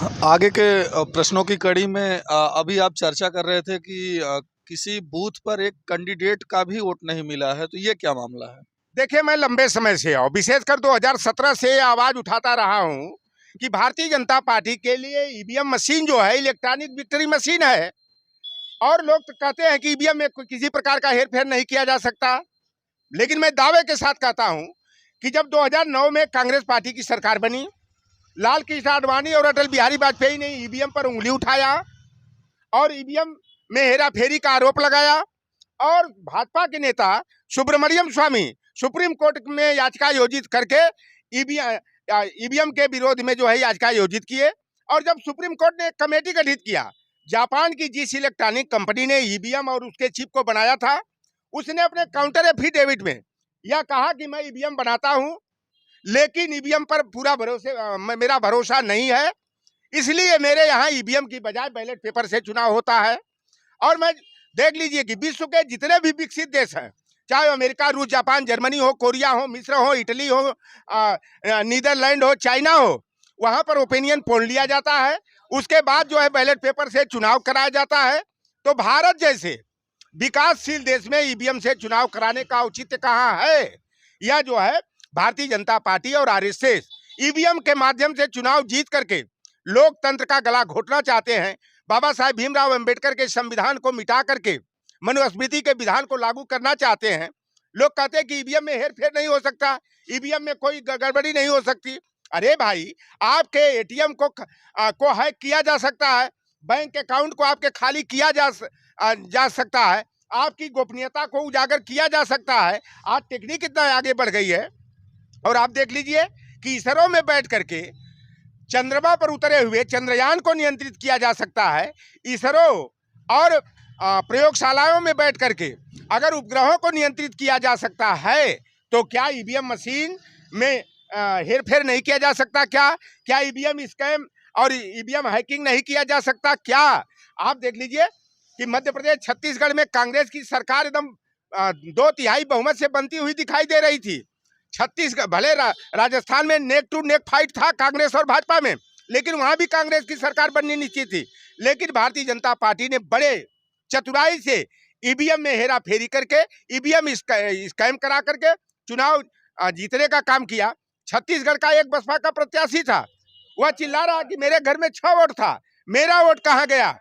आगे के प्रश्नों की कड़ी में अभी आप चर्चा कर रहे थे कि किसी बूथ पर एक कैंडिडेट का भी वोट नहीं मिला है, तो ये क्या मामला है? देखिए, मैं लंबे समय से और विशेषकर 2017 से आवाज उठाता रहा हूं कि भारतीय जनता पार्टी के लिए ईवीएम मशीन जो है इलेक्ट्रॉनिक विक्ट्री मशीन है। और लोग तो कहते हैं कि ईवीएम में किसी प्रकार का हेरफेर नहीं किया जा सकता। लेकिन मैं दावे के साथ कहता हूं कि जब 2009 में कांग्रेस पार्टी की सरकार बनी, लाल कृष्ण आडवाणी और अटल बिहारी वाजपेयी ने ईवीएम पर उंगली उठाया और ईवीएम में हेराफेरी का आरोप लगाया। और भाजपा के नेता सुब्रमण्यम स्वामी सुप्रीम कोर्ट में याचिका आयोजित करके ईवीएम के विरोध में जो है याचिका आयोजित किए। और जब सुप्रीम कोर्ट ने एक कमेटी गठित किया, जापान की जिस इलेक्ट्रॉनिक कंपनी ने ईवीएम और उसके चिप को बनाया था, उसने अपने काउंटर एफिडेविट में यह कहा कि मैं ईवीएम बनाता हूं, लेकिन ईवीएम पर मेरा भरोसा नहीं है, इसलिए मेरे यहाँ ईवीएम की बजाय बैलेट पेपर से चुनाव होता है। और मैं देख लीजिए कि विश्व के जितने भी विकसित देश हैं, चाहे अमेरिका, रूस, जापान, जर्मनी हो, कोरिया हो, मिस्र हो, इटली हो, नीदरलैंड हो, चाइना हो, वहां पर ओपिनियन पोल लिया जाता है। उसके बाद जो है बैलेट पेपर से चुनाव कराया जाता है। तो भारत जैसे विकासशील देश में ईवीएम से चुनाव कराने का औचित्य कहाँ है? यह जो है भारतीय जनता पार्टी और आरएसएस ईवीएम के माध्यम से चुनाव जीत करके लोकतंत्र का गला घोटना चाहते हैं। बाबा साहेब भीमराव अंबेडकर के संविधान को मिटा करके मनुस्मृति के विधान को लागू करना चाहते हैं। लोग कहते हैं कि ईवीएम में हेरफेर नहीं हो सकता, ईवीएम में कोई गड़बड़ी नहीं हो सकती। अरे भाई, आपके एटीएम को हैक किया जा सकता है, बैंक अकाउंट को आपके खाली किया जा सकता है, आपकी गोपनीयता को उजागर किया जा सकता है। आज टेक्निक इतना आगे बढ़ गई है। और आप देख लीजिए कि इसरो में बैठ करके चंद्रमा पर उतरे हुए चंद्रयान को नियंत्रित किया जा सकता है। इसरो और प्रयोगशालाओं में बैठ करके अगर उपग्रहों को नियंत्रित किया जा सकता है, तो क्या ईवीएम मशीन में हेरफेर नहीं किया जा सकता? क्या ईवीएम स्कैम और ईवीएम हैकिंग नहीं किया जा सकता? क्या आप देख लीजिए कि मध्य प्रदेश, छत्तीसगढ़ में कांग्रेस की सरकार एकदम 2/3 बहुमत से बनती हुई दिखाई दे रही थी। छत्तीसगढ़ भले राजस्थान में नेक टू नेक फाइट था कांग्रेस और भाजपा में, लेकिन वहां भी कांग्रेस की सरकार बननी निश्चित थी। लेकिन भारतीय जनता पार्टी ने बड़े चतुराई से ईवीएम में हेरा फेरी करके, ईवीएम स्कैम करा करके चुनाव जीतने का काम किया। छत्तीसगढ़ का एक बसपा का प्रत्याशी था, वह चिल्ला रहा कि मेरे घर में 6 वोट था, मेरा वोट कहाँ गया?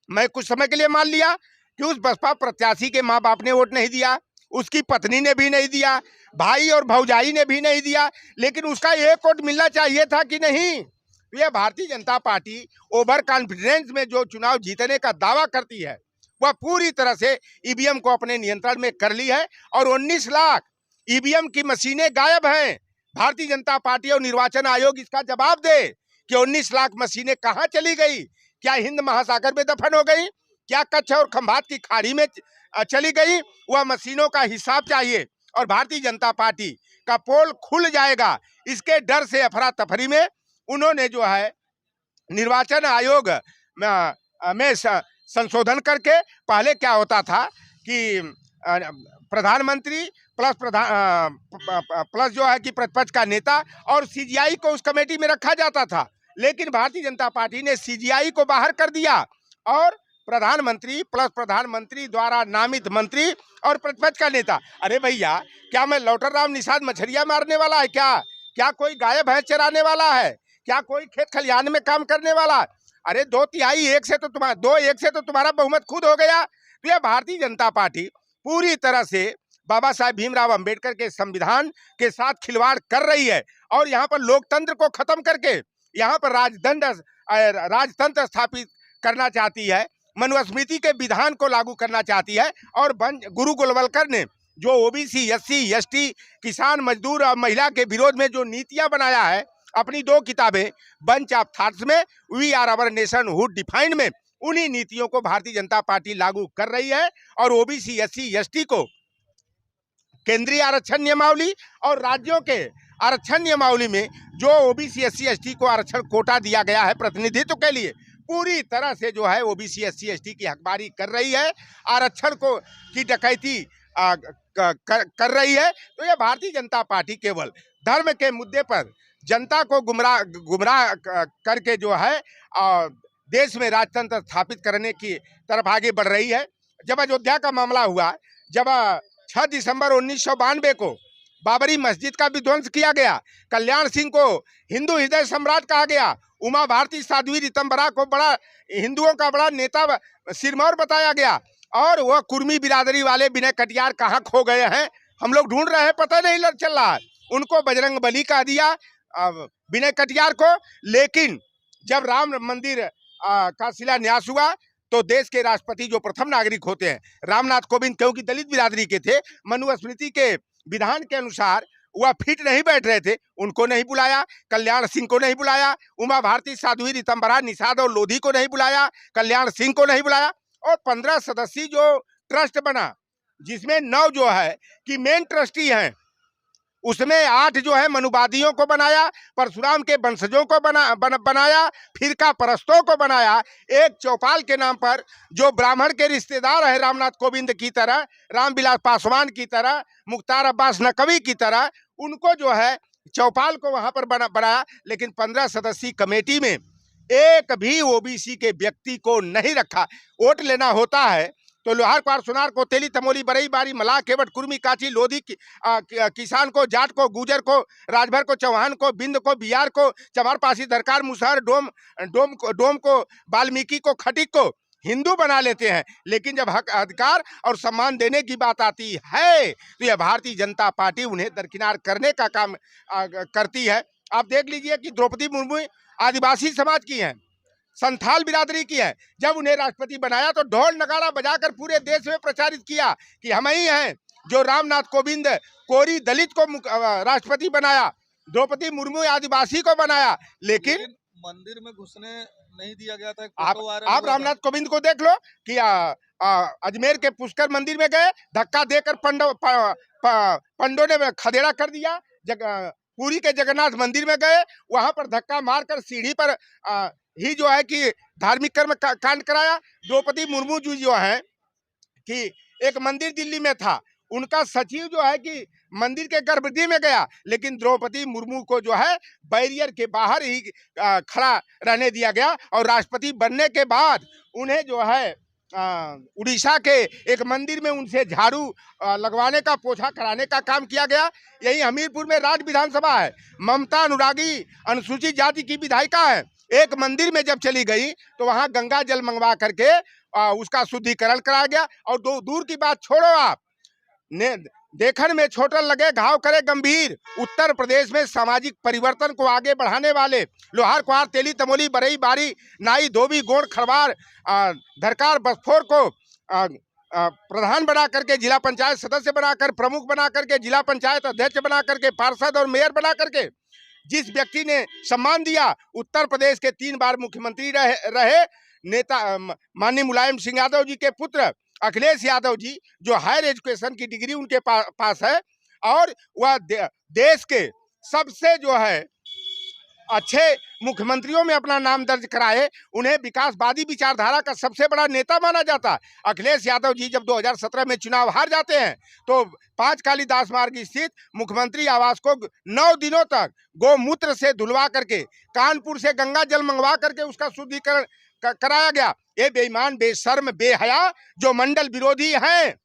मैं कुछ समय के लिए मान लिया कि उस बसपा प्रत्याशी के माँ बाप ने वोट नहीं दिया, उसकी पत्नी ने भी नहीं दिया, भाई और भौजाई ने भी नहीं दिया, लेकिन उसका एक वोट मिलना चाहिए था कि नहीं? तो यह Bharatiya Janata party over confidence में जो चुनाव जीतने का दावा करती है, वह पूरी तरह से ईवीएम को अपने नियंत्रण में कर ली है। और 19 लाख ईवीएम की मशीनें गायब हैं। भारतीय जनता पार्टी और निर्वाचन आयोग इसका जवाब दे कि 19 लाख मशीनें कहां चली गई? क्या हिंद महासागर में दफन हो गई? क्या कच्छ और खंभात की खाड़ी में चली गई? वह मशीनों का हिसाब चाहिए। और भारतीय जनता पार्टी का पोल खुल जाएगा, इसके डर से अफरा तफरी में उन्होंने जो है निर्वाचन आयोग में संशोधन करके, पहले क्या होता था कि प्रधानमंत्री प्लस जो है कि प्रतिपक्ष का नेता और सीजीआई को उस कमेटी में रखा जाता था। लेकिन भारतीय जनता पार्टी ने सीजीआई को बाहर कर दिया और प्रधानमंत्री प्लस प्रधानमंत्री द्वारा नामित मंत्री और प्रतिपक्ष का नेता। अरे भैया, क्या मैं लौटर राम निषाद मछलियां मारने वाला है? क्या कोई गाय भैंस चराने वाला है? क्या कोई खेत खलिहान में काम करने वाला? अरे 2/3 एक से तो तुम्हारा बहुमत खुद हो गया। तो यह भारतीय जनता पार्टी पूरी तरह से बाबा साहेब भीमराव अंबेडकर के संविधान के साथ खिलवाड़ कर रही है और यहाँ पर लोकतंत्र को खत्म करके यहाँ पर राजतंत्र स्थापित करना चाहती है, मनुस्मृति के विधान को लागू करना चाहती है। और गुरु गोलवलकर ने जो ओबीसी, एससी, एसटी, किसान, मजदूर और महिला के विरोध में जो नीतियां बनाया है अपनी 2 किताबें बंच ऑफ थॉट्स में, we or our nationhood defined में, उन्हीं नीतियों को भारतीय जनता पार्टी लागू कर रही है। और ओबीसी, एससी, एसटी को केंद्रीय आरक्षण नियमावली और राज्यों के आरक्षण नियमावली में जो ओबीसी, एससी, एसटी को आरक्षण कोटा दिया गया है प्रतिनिधित्व के लिए, पूरी तरह से जो है ओबीसी, एससी, एसटी की हकबारी कर रही है, आरक्षण को की डकैती कर रही है। तो यह भारतीय जनता पार्टी केवल धर्म के मुद्दे पर जनता को गुमराह गुमराह करके जो है देश में राजतंत्र स्थापित करने की तरफ आगे बढ़ रही है। जब अयोध्या का मामला हुआ, जब 6 दिसंबर 1992 को बाबरी मस्जिद का विध्वंस किया गया, कल्याण सिंह को हिंदू हृदय सम्राट कहा गया, उमा भारती साध्वी ऋतंबरा को बड़ा हिंदुओं का बड़ा नेता सिरमौर बताया गया, और वह कुर्मी बिरादरी वाले विनय कटियार कहाँ खो गए हैं, हम लोग ढूंढ रहे हैं, पता नहीं चल रहा है। उनको बजरंगबली कह दिया विनय कटियार को। लेकिन जब राम मंदिर का शिलान्यास हुआ तो देश के राष्ट्रपति जो प्रथम नागरिक होते हैं रामनाथ कोविंद, क्योंकि दलित बिरादरी के थे, मनुस्मृति के विधान के अनुसार वह फिट नहीं बैठ रहे थे, उनको नहीं बुलाया, कल्याण सिंह को नहीं बुलाया, उमा भारती साध्वी ऋतंबरा निषाद और लोधी को नहीं बुलाया, कल्याण सिंह को नहीं बुलाया, और 15 सदस्यीय जो ट्रस्ट बना, जिसमें 9 जो है कि मेन ट्रस्टी हैं, उसमें 8 जो है मनुवादियों को बनाया, परशुराम के वंशजों को बनाया, फिरका परस्तों को बनाया, एक चौपाल के नाम पर जो ब्राह्मण के रिश्तेदार है रामनाथ कोविंद की तरह, रामविलास पासवान की तरह, मुख्तार अब्बास नकवी की तरह, उनको जो है चौपाल को वहां पर बनाया। लेकिन 15 सदस्यीय कमेटी में एक भी ओबीसी के व्यक्ति को नहीं रखा। वोट लेना होता है तो लोहार क्वार सुनार को तेली तमोली बरई बारी मलाह केवट कुर्मी काची लोधी किसान को, जाट को, गुजर को, राजभर को, चौहान को, बिंद को, बिहार को, चमार पासी दरकार मुसहर डोम को, वाल्मीकि को, खटिक को हिंदू बना लेते हैं। लेकिन जब हक अधिकार और सम्मान देने की बात आती है तो यह भारतीय जनता पार्टी उन्हें दरकिनार करने का काम करती है। आप देख लीजिए कि द्रौपदी मुर्मू आदिवासी समाज की हैं, संथाल बिरादरी की है। जब उन्हें राष्ट्रपति बनाया तो ढोल नगाड़ा बजाकर पूरे देश में प्रचारित किया कि हम ही हैं जो रामनाथ कोविंद कोरी दलित को राष्ट्रपति बनाया, द्रौपदी मुर्मू आदिवासी को बनाया। लेकिन मंदिर में घुसने नहीं दिया गया था। आप रामनाथ कोविंद को देख लो कि अजमेर के पुष्कर मंदिर में गए, धक्का देकर पंडों ने खदेड़ा कर दिया। पुरी के जगन्नाथ मंदिर में गए, वहां पर धक्का मारकर सीढ़ी पर ही जो है कि धार्मिक कर्म कांड कराया। द्रौपदी मुर्मू जी जो है कि एक मंदिर दिल्ली में था, उनका सचिव जो है कि मंदिर के गर्भगृह में गया, लेकिन द्रौपदी मुर्मू को जो है बैरियर के बाहर ही खड़ा रहने दिया गया। और राष्ट्रपति बनने के बाद उन्हें जो है उड़ीसा के एक मंदिर में उनसे झाड़ू लगवाने का, पोछा कराने का काम किया गया। यही हमीरपुर में राज्य विधानसभा है, ममता अनुरागी अनुसूचित जाति की विधायिका है, एक मंदिर में जब चली गई तो वहां गंगा जल मंगवा करके उसका शुद्धिकरण कराया गया। और दूर की बात छोड़ो, आप ने देखन में छोटन लगे घाव करे गंभीर। उत्तर प्रदेश में सामाजिक परिवर्तन को आगे बढ़ाने वाले लोहार क्वार तेली तमोली बरई बारी नाई धोबी गोंड खरवार धरकार बसफोर को प्रधान बना करके, जिला पंचायत सदस्य बनाकर, प्रमुख बना करके, जिला पंचायत अध्यक्ष बना करके, पार्षद और मेयर बना करके जिस व्यक्ति ने सम्मान दिया, उत्तर प्रदेश के 3 बार मुख्यमंत्री रहे नेता माननीय मुलायम सिंह यादव जी के पुत्र अखिलेश यादव जी, जो हायर एजुकेशन की डिग्री उनके पास है, और वह देश के सबसे जो है अच्छे मुख्यमंत्रियों में अपना नाम दर्ज कराए। उन्हें विकासवादी विचारधारा का सबसे बड़ा नेता माना जाता। अखिलेश यादव जी जब 2017 में चुनाव हार जाते हैं तो 5 कालीदास मार्ग स्थित मुख्यमंत्री आवास को 9 दिनों तक गोमूत्र से धुलवा करके, कानपुर से गंगा जल मंगवा करके उसका शुद्धिकरण कराया गया। ये बेईमान, बेशर्म, बेहया जो मंडल विरोधी हैं।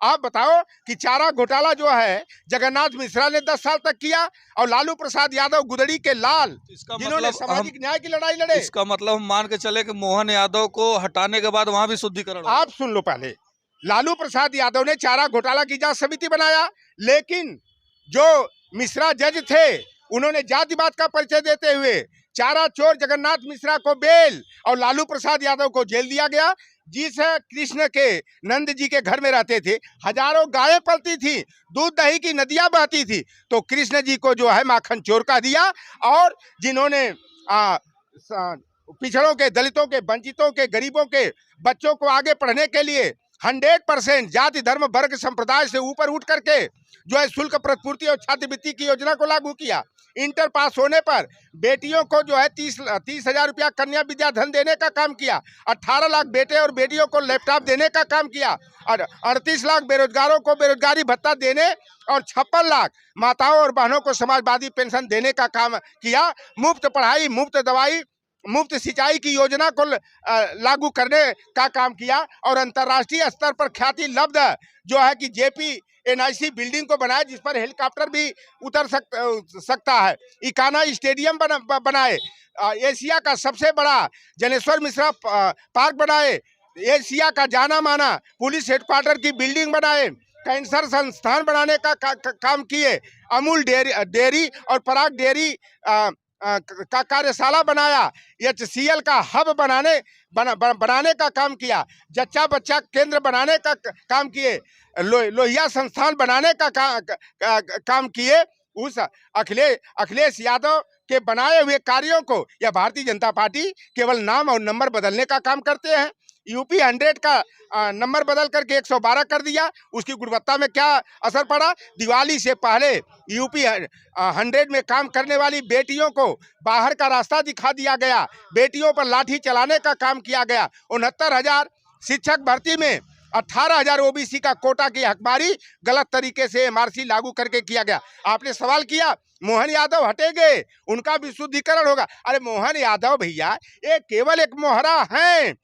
आप बताओ कि चारा घोटाला जो है जगन्नाथ मिश्रा ने 10 साल तक किया, और लालू प्रसाद यादव गुदड़ी के लाल, जिन्होंने सामाजिक न्याय की लड़ाई लड़े। इसका मतलब हम मान के चले कि मोहन यादव को हटाने के बाद वहां भी शुद्धिकरण। आप सुन लो, पहले लालू प्रसाद यादव ने चारा घोटाला की जांच समिति बनाया, लेकिन जो मिश्रा जज थे उन्होंने जातिवाद का परिचय देते हुए चारा चोर जगन्नाथ मिश्रा को बेल और लालू प्रसाद यादव को जेल दिया गया। जिस कृष्ण के नंद जी के घर में रहते थे, हजारों गायें पलती थी, दूध दही की नदियां बहती थी, तो कृष्ण जी को जो है माखन चोर का दिया। और जिन्होंने पिछड़ों के, दलितों के, वंचितों के, गरीबों के बच्चों को आगे पढ़ने के लिए 100% जाति धर्म वर्ग संप्रदाय से ऊपर उठ करके जो है शुल्क प्रतिपूर्ति और छात्रवृत्ति की योजना को लागू किया। इंटर पास होने पर बेटियों को जो है 30,000 रुपया कन्या विद्या धन देने का काम किया। 18 लाख बेटे और बेटियों को लैपटॉप देने का काम किया और 38 लाख बेरोजगारों को बेरोजगारी भत्ता देने और 56 लाख माताओं और बहनों को समाजवादी पेंशन देने का काम किया। मुफ्त पढ़ाई, मुफ्त दवाई, मुफ्त सिंचाई की योजना को लागू करने का काम किया और अंतर्राष्ट्रीय स्तर पर ख्याति लब्ध जो है कि जेपी एनआईसी बिल्डिंग को बनाए, जिस पर हेलीकॉप्टर भी उतर सकता है। इकाना स्टेडियम बनाए, एशिया का सबसे बड़ा जनेश्वर मिश्रा पार्क बनाए, एशिया का जाना माना पुलिस हेडक्वार्टर की बिल्डिंग बनाए, कैंसर संस्थान बनाने का काम किए, अमूल डेयरी और पराग डेयरी का कार्यशाला बनाया, HCL का हब बनाने का काम किया, जच्चा बच्चा केंद्र बनाने का काम किए, लोहिया संस्थान बनाने का काम किए। उस अखिलेश यादव के बनाए हुए कार्यों को यह भारतीय जनता पार्टी केवल नाम और नंबर बदलने का काम करते हैं। यूपी 100 का नंबर बदल करके 112 कर दिया। उसकी गुणवत्ता में क्या असर पड़ा? दिवाली से पहले यूपी 100 में काम करने वाली बेटियों को बाहर का रास्ता दिखा दिया गया, बेटियों पर लाठी चलाने का काम किया गया। 69,000 शिक्षक भर्ती में 18,000 ओबीसी का कोटा की हकमारी गलत तरीके से एमआरसी लागू करके किया गया। आपने सवाल किया मोहन यादव हटेंगे, उनका विशुद्धिकरण होगा। अरे मोहन यादव भैया ये केवल एक मोहरा हैं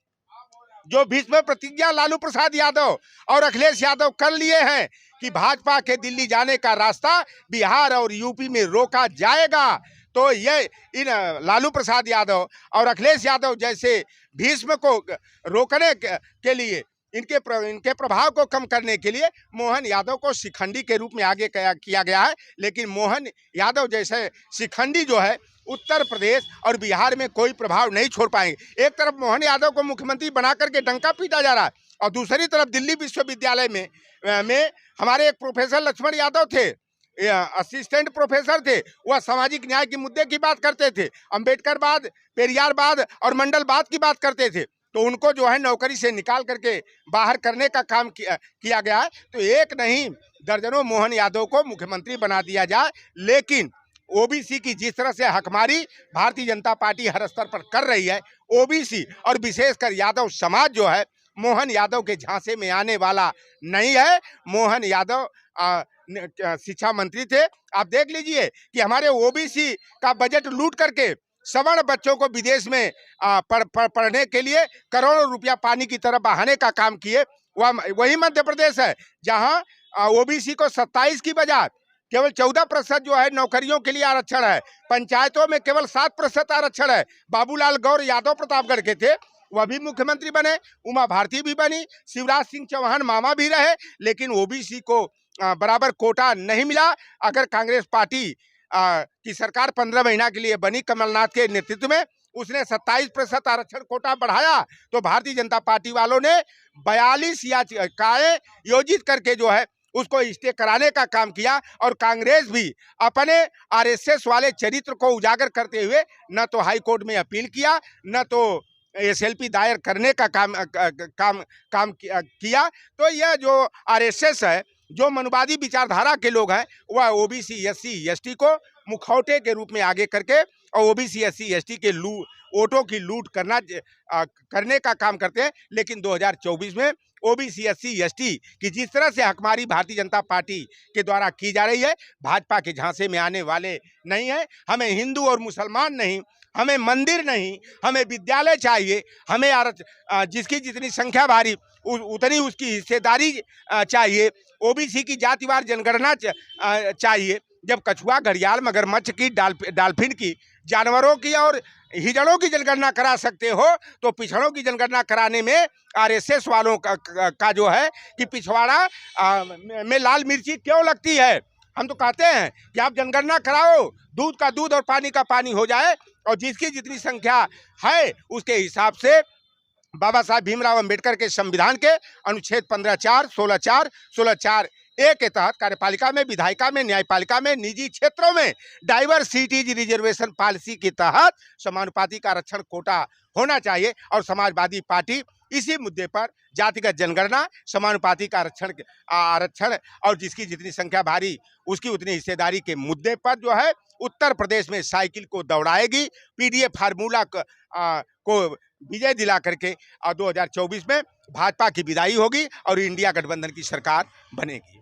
जो भीष्म प्रतिज्ञा लालू प्रसाद यादव और अखिलेश यादव कर लिए हैं कि भाजपा के दिल्ली जाने का रास्ता बिहार और यूपी में रोका जाएगा। तो ये इन लालू प्रसाद यादव और अखिलेश यादव जैसे भीष्म को रोकने के लिए, इनके प्रभाव को कम करने के लिए मोहन यादव को शिखंडी के रूप में आगे किया गया है। लेकिन मोहन यादव जैसे शिखंडी जो है उत्तर प्रदेश और बिहार में कोई प्रभाव नहीं छोड़ पाएंगे। एक तरफ मोहन यादव को मुख्यमंत्री बना करके डंका पीटा जा रहा है और दूसरी तरफ दिल्ली विश्वविद्यालय में हमारे एक प्रोफेसर लक्ष्मण यादव थे, असिस्टेंट प्रोफेसर थे, वह सामाजिक न्याय के मुद्दे की बात करते थे, अम्बेडकरवाद, पेरियारवाद और मंडलवाद की बात करते थे। तो उनको जो है नौकरी से निकाल करके बाहर करने का काम किया गया है। तो एक नहीं दर्जनों मोहन यादव को मुख्यमंत्री बना दिया जाए, लेकिन ओबीसी की जिस तरह से हकमारी भारतीय जनता पार्टी हर स्तर पर कर रही है, ओबीसी और विशेषकर यादव समाज जो है मोहन यादव के झांसे में आने वाला नहीं है। मोहन यादव शिक्षा मंत्री थे। आप देख लीजिए कि हमारे ओबीसी का बजट लूट करके सवर्ण बच्चों को विदेश में पढ़ने के लिए करोड़ों रुपया पानी की तरफ बहाने का काम किए। वही मध्य प्रदेश है जहां ओबीसी को 27 की बजाय केवल 14% जो है नौकरियों के लिए आरक्षण है। पंचायतों में केवल 7% आरक्षण है। बाबूलाल गौर यादव प्रतापगढ़ के थे, वह भी मुख्यमंत्री बने, उमा भारती भी बनी, शिवराज सिंह चौहान मामा भी रहे, लेकिन ओबीसी को बराबर कोटा नहीं मिला। अगर कांग्रेस पार्टी की सरकार 15 महीना के लिए बनी कमलनाथ के नेतृत्व में, उसने 27% आरक्षण कोटा बढ़ाया, तो भारतीय जनता पार्टी वालों ने 42 याचिकाएं योजित करके जो है उसको स्टे कराने का काम किया। और कांग्रेस भी अपने आरएसएस वाले चरित्र को उजागर करते हुए न तो हाई कोर्ट में अपील किया, न तो एसएलपी दायर करने का काम किया। तो यह जो आरएसएस है, जो मनुवादी विचारधारा के लोग हैं, वह ओबीसी एससी एसटी को मुखौटे के रूप में आगे करके और ओबीसी एससी एसटी के वोटों की लूट करने का काम करते हैं। लेकिन 2024 में ओबीसी एससी एसटी की जिस तरह से हकमारी भारतीय जनता पार्टी के द्वारा की जा रही है, भाजपा के झांसे में आने वाले नहीं है। हमें हिंदू और मुसलमान नहीं, हमें मंदिर नहीं, हमें विद्यालय चाहिए, हमें जिसकी जितनी संख्या भारी उतनी उसकी हिस्सेदारी चाहिए। ओबीसी की जातिवार जनगणना चाहिए। जब कछुआ, घड़ियाल, मगरमच्छ की, डाल्फिन की, जानवरों की और हिजड़ों की जनगणना करा सकते हो, तो पिछड़ों की जनगणना कराने में आरएसएस वालों का जो है कि पिछवाड़ा में लाल मिर्ची क्यों लगती है। हम तो कहते हैं कि आप जनगणना कराओ, दूध का दूध और पानी का पानी हो जाए, और जिसकी जितनी संख्या है उसके हिसाब से बाबा साहब भीमराव अंबेडकर के संविधान के अनुच्छेद 15(4), 16(4), 16(4)(a) के तहत कार्यपालिका में, विधायिका में, न्यायपालिका में, निजी क्षेत्रों में डाइवर्सिटीज रिजर्वेशन पॉलिसी के तहत समानुपातिक आरक्षण कोटा होना चाहिए। और समाजवादी पार्टी इसी मुद्दे पर जातिगत जनगणना, समानुपातिक आरक्षण और जिसकी जितनी संख्या भारी उसकी उतनी हिस्सेदारी के मुद्दे पर जो है उत्तर प्रदेश में साइकिल को दौड़ाएगी। पीडीए फार्मूला को विजय दिला करके 2024 में भाजपा की विदाई होगी और इंडिया गठबंधन की सरकार बनेगी।